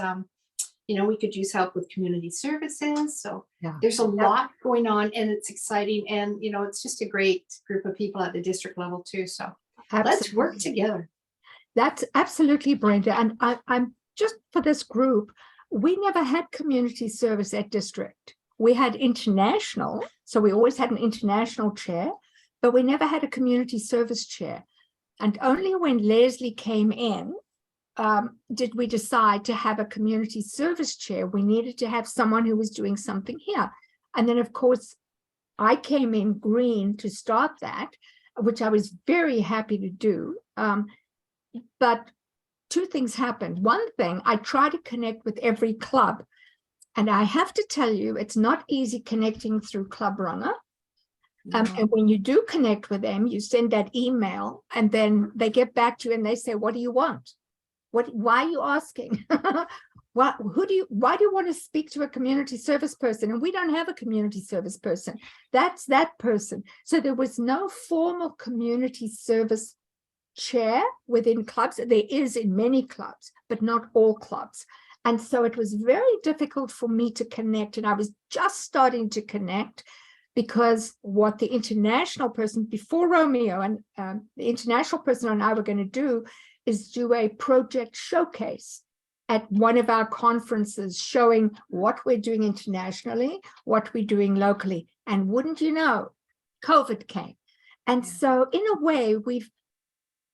we could use help with community services. So Yeah. there's a lot going on and it's exciting. And, it's just a great group of people at the district level too. So let's work together. That's absolutely, Brenda. And I'm just for this group, we never had community service at district. We had international. So we always had an international chair, but we never had a community service chair. And only when Leslie came in, did we decide to have a community service chair. We needed to have someone who was doing something here. And then, of course, I came in green to start that, which I was very happy to do. But two things happened. One thing, I try to connect with every club. And I have to tell you, it's not easy connecting through Club Runner. And when you do connect with them, you send that email and then they get back to you and they say, what do you want? Why are you asking? Why do you want to speak to a community service person? And we don't have a community service person. That's that person. So there was no formal community service chair within clubs. There is in many clubs, but not all clubs. And so it was very difficult for me to connect. And I was just starting to connect because what the international person before Romeo and the international person and I were going to do is do a project showcase at one of our conferences showing what we're doing internationally, what we're doing locally. And wouldn't you know, COVID came. And so in a way,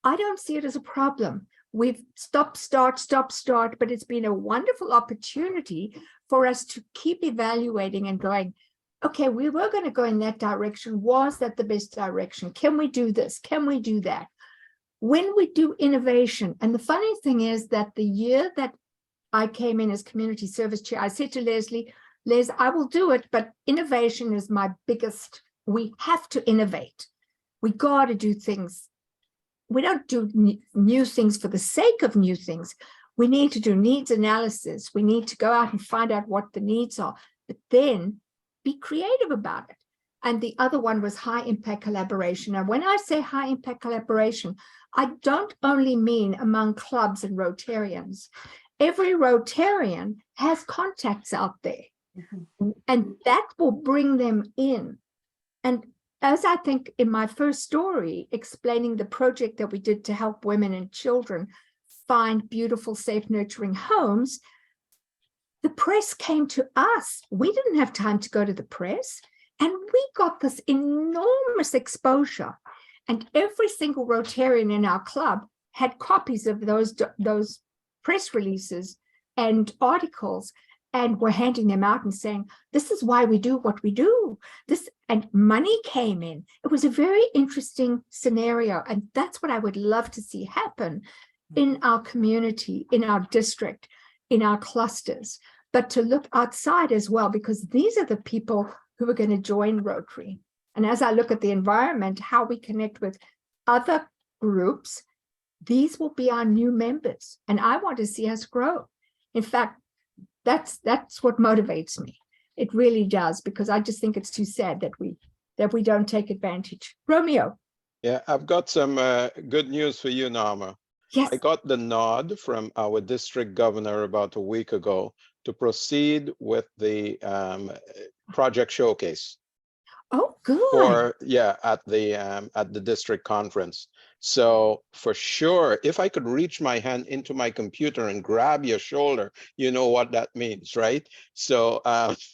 I don't see it as a problem. We've stop, start, but it's been a wonderful opportunity for us to keep evaluating and going, okay, we were going to go in that direction. Was that the best direction? Can we do this? Can we do that? When we do innovation, and the funny thing is that the year that I came in as community service chair, I said to Leslie, Les, I will do it, but innovation is my biggest. We have to innovate. We got to do things. We don't do new things for the sake of new things. We need to do needs analysis. We need to go out and find out what the needs are, but then be creative about it. And the other one was high impact collaboration. And when I say high impact collaboration, I don't only mean among clubs and Rotarians. Every Rotarian has contacts out there, and that will bring them in. And as I think in my first story, explaining the project that we did to help women and children find beautiful, safe, nurturing homes, the press came to us. We didn't have time to go to the press, and we got this enormous exposure. And every single Rotarian in our club had copies of those press releases and articles, and were handing them out and saying, this is why we do what we do. And money came in. It was a very interesting scenario. And that's what I would love to see happen in our community, in our district, in our clusters, but to look outside as well, because these are the people who are going to join Rotary. And as I look at the environment, how we connect with other groups, these will be our new members. And I want to see us grow. In fact, that's what motivates me. It really does, because I just think it's too sad that we don't take advantage. Romeo. Yeah, I've got some good news for you, Norma. Yes. I got the nod from our district governor about a week ago to proceed with the project showcase. Oh, good. At the district conference. So for sure, if I could reach my hand into my computer and grab your shoulder, you know what that means, right? So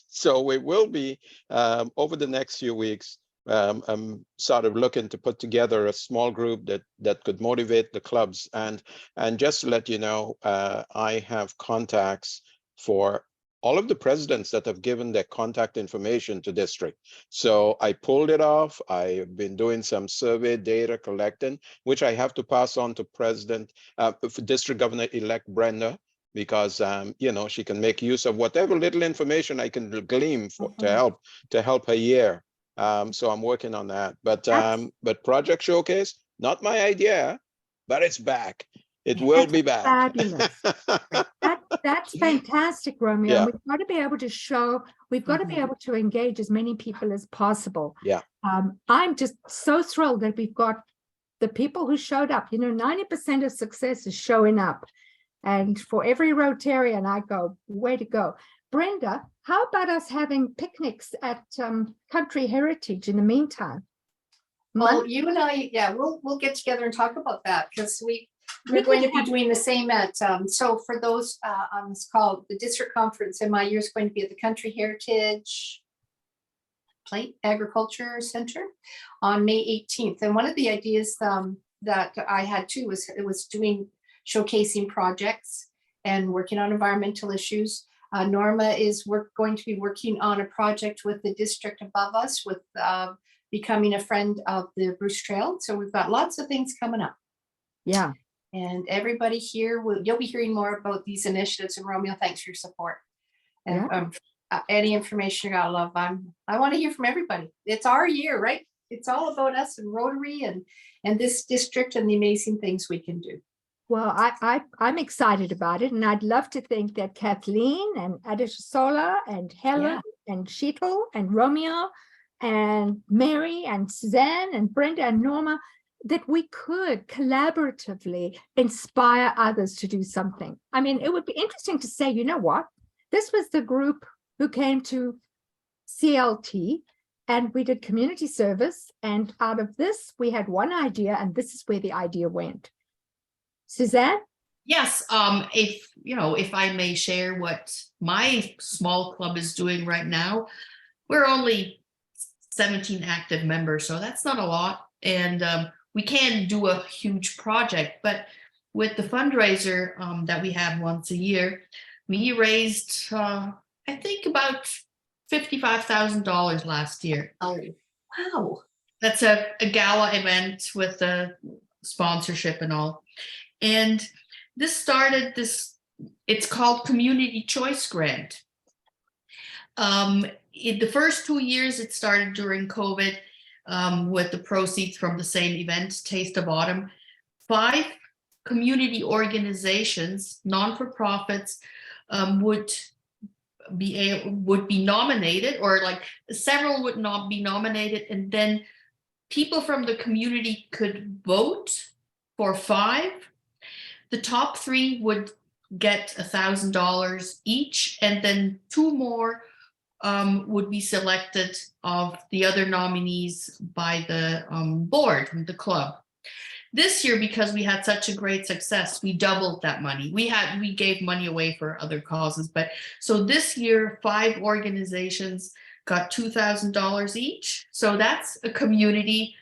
so we will be over the next few weeks sort of looking to put together a small group that could motivate the clubs. And just to let you know, I have contacts for all of the presidents that have given their contact information to district. So I pulled it off. I've been doing some survey data collecting, which I have to pass on to District Governor-elect Brenda, because she can make use of whatever little information I can glean to help her year. So I'm working on that. But That's- Project Showcase, not my idea, but it's back. It will That's be back. fabulous. That's fantastic, Romeo. And Yeah. we've got to be able to show, we've got to be Mhm. able to engage as many people as possible. Yeah. I'm just so thrilled that we've got the people who showed up. 90% of success is showing up. And for every Rotarian, I go, way to go. Brenda, how about us having picnics at Country Heritage in the meantime? Well, you and I, yeah, we'll get together and talk about that because we're could going to be have- doing the same at, so for those on this call, the district conference in my year is going to be at the Country Heritage Plate Agriculture Center on May 18th. And one of the ideas that I had too was doing showcasing projects and working on environmental issues. Norma is going to be working on a project with the district above us with becoming a friend of the Bruce Trail. So we've got lots of things coming up. Yeah. And everybody here, you'll be hearing more about these initiatives. And Romeo, thanks for your support. And any information you got, love. I want to hear from everybody. It's our year, right? It's all about us and Rotary and this district and the amazing things we can do. Well, I'm excited about it, and I'd love to think that Kathleen and Adeshola and Helen and Sheetal and Romeo and Mary and Suzanne and Brenda and Norma, that we could collaboratively inspire others to do something. I mean, it would be interesting to say, you know what? This was the group who came to CLT and we did community service. And out of this, we had one idea, and this is where the idea went. Suzanne? Yes, if I may share what my small club is doing right now, we're only 17 active members, so that's not a lot. And we can't do a huge project, but with the fundraiser that we have once a year, we raised, I think about $55,000 last year. Oh, wow. That's a gala event with a sponsorship and all. And it's called Community Choice Grant. In the first 2 years, it started during COVID with the proceeds from the same event, Taste of Autumn. 5 community organizations, non-for-profits, would be nominated, or like several would not be nominated, and then people from the community could vote for 5. The top 3 would get $1,000 each, and then 2 more would be selected of the other nominees by the board, the club. This year, because we had such a great success, we doubled that money. We gave money away for other causes, but so this year 5 organizations got $2,000 each. So that's a community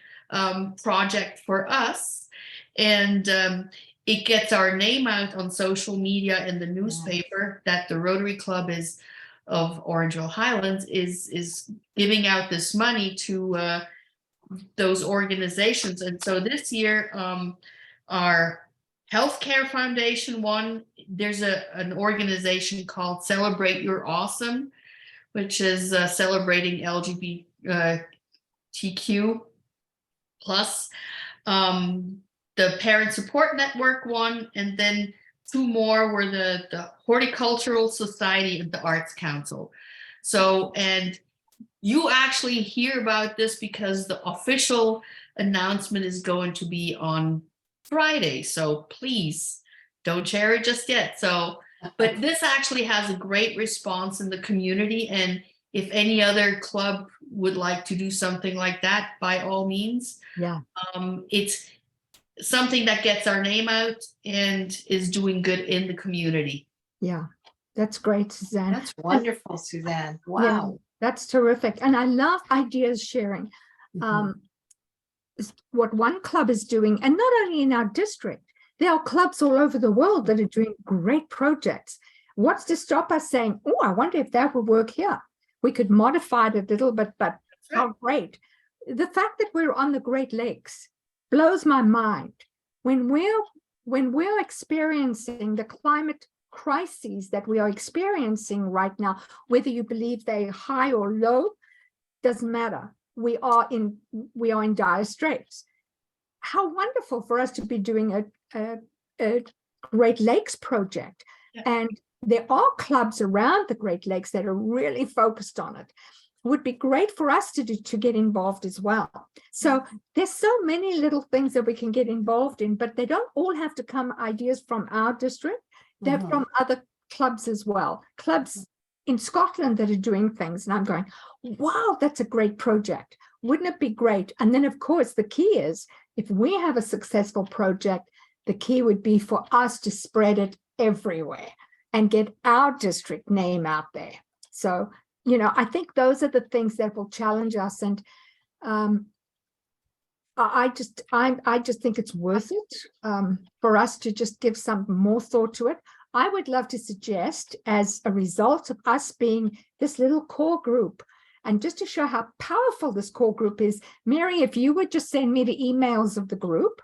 project for us, and it gets our name out on social media and the newspaper that the Rotary Club of Orangeville Highlands is giving out this money to those organizations. And so this year, our healthcare foundation won. There's an organization called Celebrate Your Awesome, which is celebrating LGBTQ plus. The Parent Support Network won, and then 2 more were the Horticultural Society and the Arts Council. So, and you actually hear about this because the official announcement is going to be on Friday. So please don't share it just yet. So, but this actually has a great response in the community. And if any other club would like to do something like that, by all means, it's something that gets our name out and is doing good in the community. Yeah, that's great, Suzanne. That's wonderful, Suzanne. Wow. Yeah, that's terrific. And I love ideas sharing. What one club is doing, and not only in our district, there are clubs all over the world that are doing great projects. What's to stop us saying, oh, I wonder if that would work here? We could modify it a little bit, but how great. The fact that we're on the Great Lakes blows my mind. When we're experiencing the climate crises that we are experiencing right now, whether you believe they're high or low, doesn't matter. we are in dire straits. How wonderful for us to be doing a Great Lakes project. Yeah. And there are clubs around the Great Lakes that are really focused on it. Would be great for us to get involved as well. So there's so many little things that we can get involved in, but they don't all have to come ideas from our district. They're from other clubs as well. Clubs in Scotland that are doing things. And I'm going, wow, that's a great project. Wouldn't it be great? And then, of course, the key is if we have a successful project, the key would be for us to spread it everywhere and get our district name out there. So, you know, I think those are the things that will challenge us. And I just think it's worth it for us to just give some more thought to it. I would love to suggest, as a result of us being this little core group, and just to show how powerful this core group is, Mary, if you would just send me the emails of the group,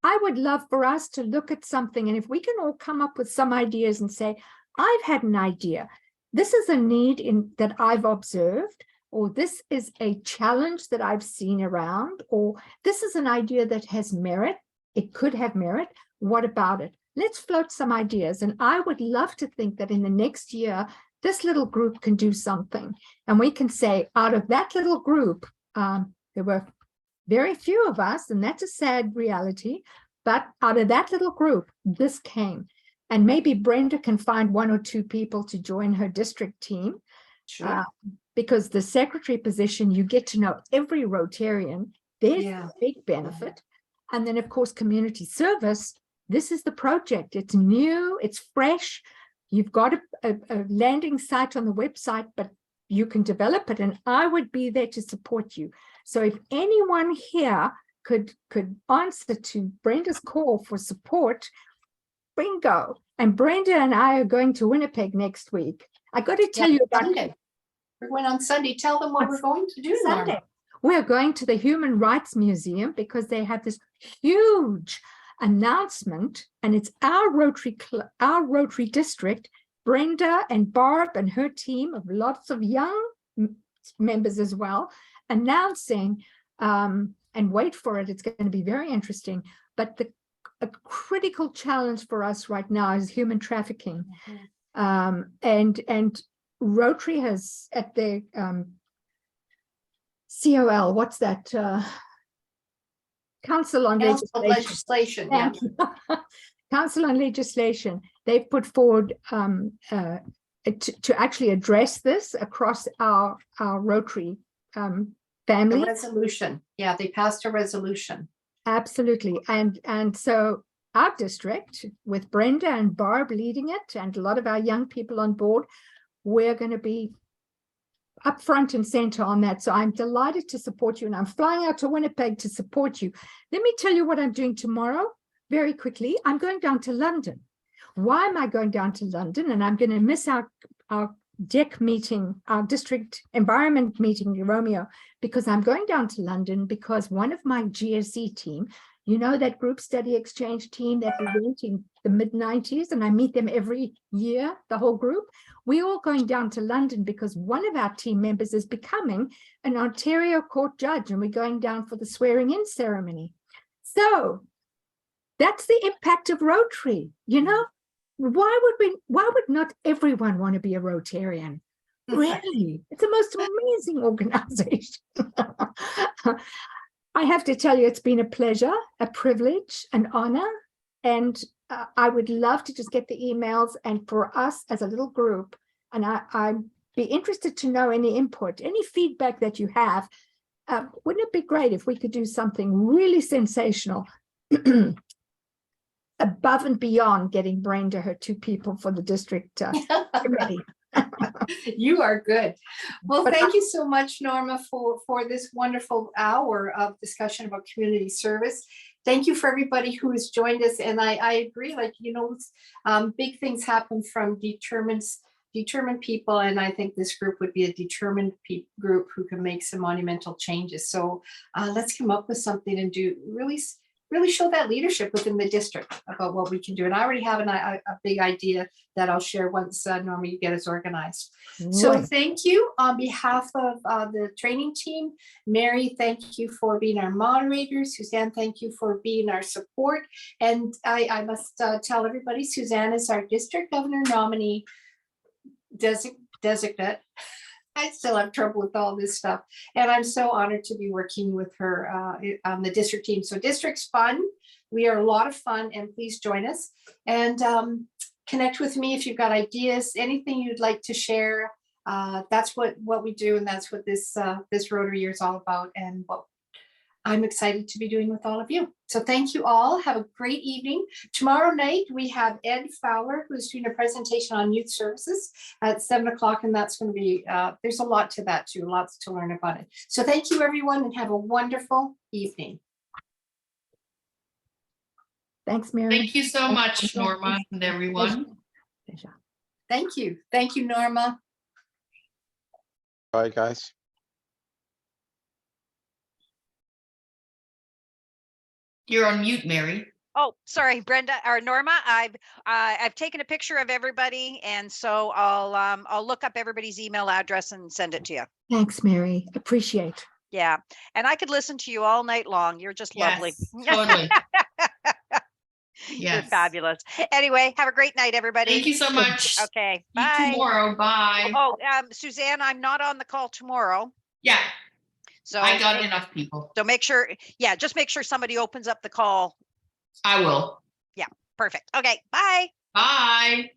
I would love for us to look at something. And if we can all come up with some ideas and say, I've had an idea. This is a need that I've observed, or this is a challenge that I've seen around, or this is an idea that has merit. It could have merit. What about it? Let's float some ideas. And I would love to think that in the next year, this little group can do something. And we can say, out of that little group, there were very few of us, and that's a sad reality, but out of that little group, this came. And maybe Brenda can find 1 or 2 people to join her district team. Sure. Because the secretary position, you get to know every Rotarian. There's a big benefit. And then, of course, community service. This is the project. It's new, it's fresh. You've got a landing site on the website, but you can develop it. And I would be there to support you. So if anyone here could answer to Brenda's call for support, bingo. And Brenda and I are going to Winnipeg next week. I got to tell you about Sunday. We're going on Sunday. Tell them what we're going to do Sunday. Norma. We're going to the Human Rights Museum because they have this huge announcement, and it's our Rotary district. Brenda and Barb and her team of lots of young members as well, announcing, and wait for it, it's going to be very interesting. But a critical challenge for us right now is human trafficking. And Rotary has at the COL, what's that? Council on Legislation. Yeah. Council on Legislation. They've put forward to actually address this across our Rotary A family. resolution. Yeah, they passed a resolution. Absolutely. And so our district, with Brenda and Barb leading it, and a lot of our young people on board, we're going to be up front and center on that. So I'm delighted to support you, and I'm flying out to Winnipeg to support you. Let me tell you what I'm doing tomorrow very quickly. I'm going down to London. Why am I going down to London? And I'm going to miss our DEC meeting, our district environment meeting, Romeo, because I'm going down to London because one of my GSE team, you know, that group study exchange team that we went in the mid-90s, and I meet them every year, the whole group. We're all going down to London because one of our team members is becoming an Ontario court judge, and we're going down for the swearing-in ceremony. So that's the impact of Rotary. You know, why would not everyone want to be a Rotarian? Really, it's the most amazing organization. I have to tell you, it's been a pleasure, a privilege, an honor, and I would love to just get the emails, and for us as a little group, and I'd be interested to know any input, any feedback that you have. Wouldn't it be great if we could do something really sensational above and beyond getting Brenda her 2 people for the district committee? You are good. Well, thank you so much, Norma, for this wonderful hour of discussion about community service. Thank you for everybody who has joined us. And I agree, like, you know, big things happen from determined people. And I think this group would be a determined group who can make some monumental changes. So let's come up with something and do really really show that leadership within the district about what we can do. And I already have a big idea that I'll share once Norma, you get us organized. So Right. thank you on behalf of the training team. Mary, thank you for being our moderator. Suzanne, thank you for being our support. And I must tell everybody, Suzanne is our district governor nominee designate. I still have trouble with all this stuff. And I'm so honored to be working with her on the district team. So district's fun. We are a lot of fun, and please join us. And connect with me if you've got ideas, anything you'd like to share. That's what we do, and that's what this Rotary year is all about, and what I'm excited to be doing with all of you. So thank you all. Have a great evening. Tomorrow night, we have Ed Fowler, who's doing a presentation on youth services at 7 o'clock. And that's going to be, there's a lot to that too, lots to learn about it. So thank you, everyone, and have a wonderful evening. Thanks, Mary. Thank you so much, Norma, and everyone. Pleasure. Thank you. Thank you, Norma. Bye, guys. You're on mute, Mary. Oh, sorry, Brenda or Norma. I've taken a picture of everybody, and so I'll look up everybody's email address and send it to you. Thanks, Mary. Appreciate. Yeah, and I could listen to you all night long. You're just lovely. Yes, totally. You're Yes. fabulous. Anyway, have a great night, everybody. Thank you so much. Okay, See you bye. tomorrow. Bye. Oh, Suzanne, I'm not on the call tomorrow. Yeah, So I got enough people. So make sure, yeah, just make sure somebody opens up the call. I will. Perfect. Okay, bye. Bye.